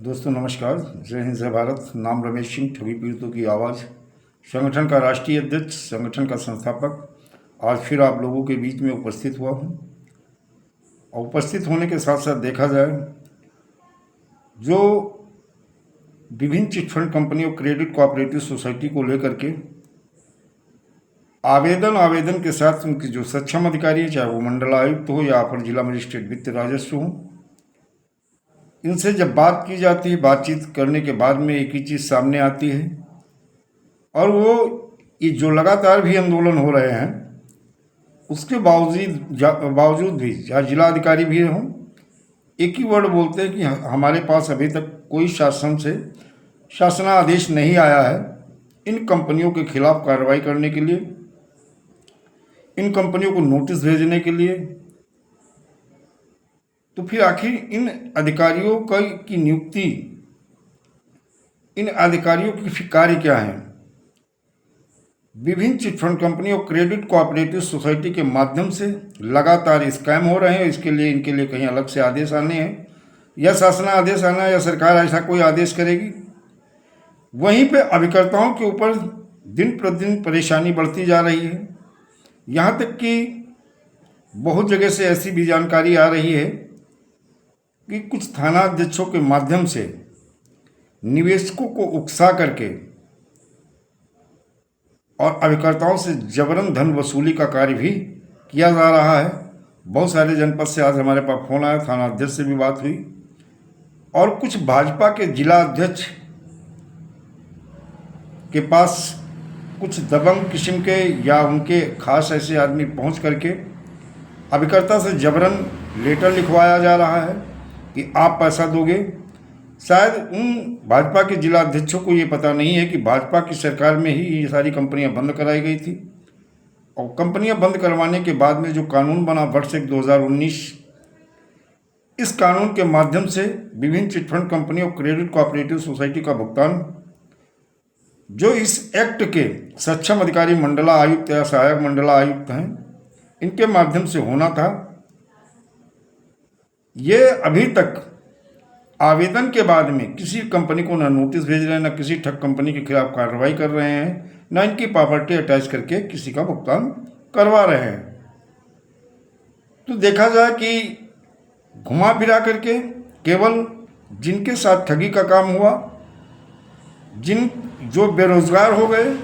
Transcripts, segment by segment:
दोस्तों नमस्कार। जय हिंद जय भारत। नाम रमेश सिंह, ठगी पीड़ितों की आवाज़, संगठन का राष्ट्रीय अध्यक्ष, संगठन का संस्थापक। आज फिर आप लोगों के बीच में उपस्थित हुआ हूँ। और उपस्थित होने के साथ साथ देखा जाए जो विभिन्न चिटफंड कंपनियों, क्रेडिट कोऑपरेटिव सोसाइटी को लेकर के आवेदन के साथ उनके जो सक्षम अधिकारी है, चाहे वो मंडलायुक्त हो या अपर जिला मजिस्ट्रेट वित्त राजस्व हो, इनसे जब बात की जाती है, बातचीत करने के बाद में एक ही चीज़ सामने आती है। और वो ये जो लगातार भी आंदोलन हो रहे हैं उसके बावजूद भी चाहे जिला अधिकारी भी हों, एक ही वर्ड बोलते हैं कि हमारे पास अभी तक कोई शासन से शासनादेश नहीं आया है इन कंपनियों के खिलाफ कार्रवाई करने के लिए, इन कंपनियों को नोटिस भेजने के लिए। तो फिर आखिर इन अधिकारियों की नियुक्ति, इन अधिकारियों की कार्य क्या है? विभिन्न चिटफंड कंपनी और क्रेडिट कोऑपरेटिव सोसाइटी के माध्यम से लगातार स्कैम हो रहे हैं। इसके लिए इनके लिए कहीं अलग से आदेश आने हैं या शासनादेश आना है या सरकार ऐसा कोई आदेश करेगी। वहीं पे अभिकर्ताओं के ऊपर दिन प्रतिदिन परेशानी बढ़ती जा रही है। यहाँ तक कि बहुत जगह से ऐसी भी जानकारी आ रही है कि कुछ थाना अध्यक्षों के माध्यम से निवेशकों को उकसा करके और अभिकर्ताओं से जबरन धन वसूली का कार्य भी किया जा रहा है। बहुत सारे जनपद से आज हमारे पास फोन आया, थाना अध्यक्ष से भी बात हुई और कुछ भाजपा के जिला अध्यक्ष के पास कुछ दबंग किस्म के या उनके खास ऐसे आदमी पहुंच करके अभिकर्ता से जबरन लेटर लिखवाया जा रहा है कि आप पैसा दोगे। शायद उन भाजपा के जिला अध्यक्षों को ये पता नहीं है कि भाजपा की सरकार में ही ये सारी कंपनियां बंद कराई गई थी। और कंपनियां बंद करवाने के बाद में जो कानून बना वर्ष 2019, इस कानून के माध्यम से विभिन्न चिटफंड कंपनी और क्रेडिट कोऑपरेटिव सोसाइटी का भुगतान जो इस एक्ट के सक्षम अधिकारी मंडला आयुक्त या सहायक मंडला आयुक्त हैं, इनके माध्यम से होना था। ये अभी तक आवेदन के बाद में किसी कंपनी को ना नोटिस भेज रहे हैं, ना किसी ठग कंपनी के खिलाफ कार्रवाई कर रहे हैं, ना इनकी प्रॉपर्टी अटैच करके किसी का भुगतान करवा रहे हैं। तो देखा जाए कि घुमा फिरा करके केवल जिनके साथ ठगी का काम हुआ, जो बेरोजगार हो गए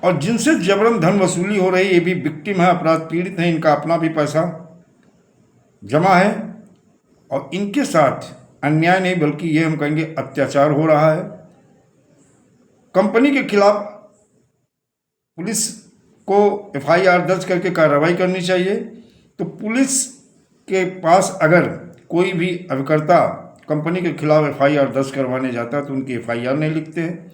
और जिनसे जबरन धन वसूली हो रही, ये भी विक्टिम है, अपराध पीड़ित हैं, इनका अपना भी पैसा जमा है और इनके साथ अन्याय नहीं बल्कि ये हम कहेंगे अत्याचार हो रहा है। कंपनी के खिलाफ पुलिस को एफआईआर दर्ज करके कार्रवाई करनी चाहिए। तो पुलिस के पास अगर कोई भी अभिकर्ता कंपनी के खिलाफ एफआईआर दर्ज करवाने जाता है तो उनकी एफआईआर नहीं लिखते हैं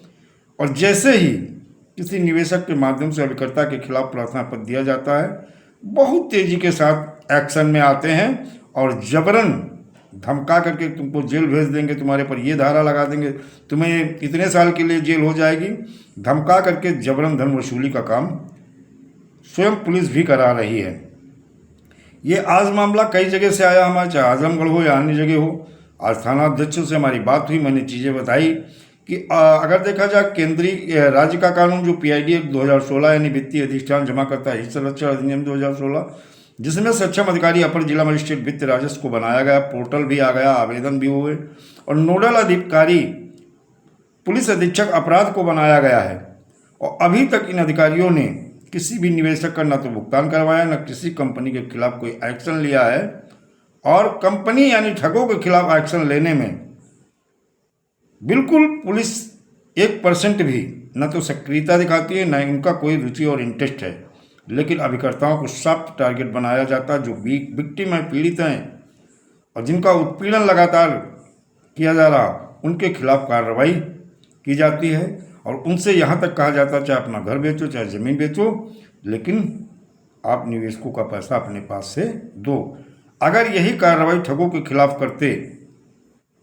और जैसे ही किसी निवेशक के माध्यम से अभिकर्ता के खिलाफ प्रार्थना पत्र दिया जाता है, बहुत तेजी के साथ एक्शन में आते हैं और जबरन धमका करके तुमको जेल भेज देंगे, तुम्हारे पर ये धारा लगा देंगे, तुम्हें इतने साल के लिए जेल हो जाएगी, धमका करके जबरन धन वसूली का काम स्वयं पुलिस भी करा रही है। ये आज मामला कई जगह से आया हमारे, चाहे आजमगढ़ हो या अन्य जगह हो। आज थाना अध्यक्षों से हमारी बात हुई, मैंने चीज़ें बताई कि अगर देखा जाए केंद्रीय राज्य का कानून जो पीआईडी एक्ट 2016 यानी वित्तीय अधिष्ठान जमा करता है, हित संरक्षण अधिनियम 2016, जिसमें सक्षम अधिकारी अपर जिला मजिस्ट्रेट वित्त राजस्व को बनाया गया, पोर्टल भी आ गया, आवेदन भी हुए और नोडल अधिकारी पुलिस अधीक्षक अपराध को बनाया गया है। और अभी तक इन अधिकारियों ने किसी भी निवेशक का न तो भुगतान करवाया, न किसी कंपनी के खिलाफ कोई एक्शन लिया है। और कंपनी यानी ठगों के खिलाफ एक्शन लेने में बिल्कुल पुलिस 1% भी न तो सक्रियता दिखाती है, न उनका कोई रुचि और इंटरेस्ट है। लेकिन अभिकर्ताओं को सख्त टारगेट बनाया जाता है, जो विक्टिम है, पीड़ित हैं और जिनका उत्पीड़न लगातार किया जा रहा, उनके खिलाफ कार्रवाई की जाती है और उनसे यहाँ तक कहा जाता है चाहे अपना घर बेचो, चाहे ज़मीन बेचो, लेकिन आप निवेशकों का पैसा अपने पास से दो। अगर यही कार्रवाई ठगों के खिलाफ करते,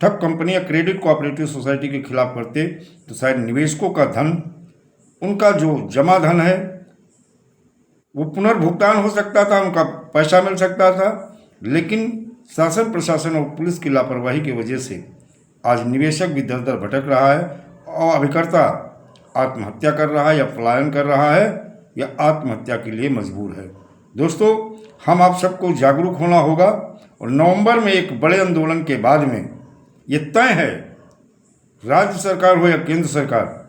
ठग कंपनी या क्रेडिट कोऑपरेटिव सोसाइटी के खिलाफ करते, तो शायद निवेशकों का धन, उनका जो जमा धन है वो पुनर्भुगतान हो सकता था, उनका पैसा मिल सकता था। लेकिन शासन प्रशासन और पुलिस की लापरवाही की वजह से आज निवेशक भी दर दर भटक रहा है और अभिकर्ता आत्महत्या कर रहा है या पलायन कर रहा है या आत्महत्या के लिए मजबूर है। दोस्तों, हम आप सबको जागरूक होना होगा और नवंबर में एक बड़े आंदोलन के बाद में ये तय है, राज्य सरकार हो या केंद्र सरकार,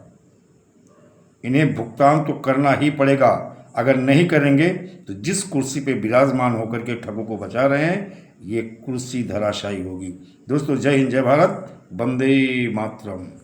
इन्हें भुगतान तो करना ही पड़ेगा। अगर नहीं करेंगे तो जिस कुर्सी पे विराजमान होकर के ठगों को बचा रहे हैं, ये कुर्सी धराशायी होगी। दोस्तों, जय हिंद, जय भारत, वंदे मातरम।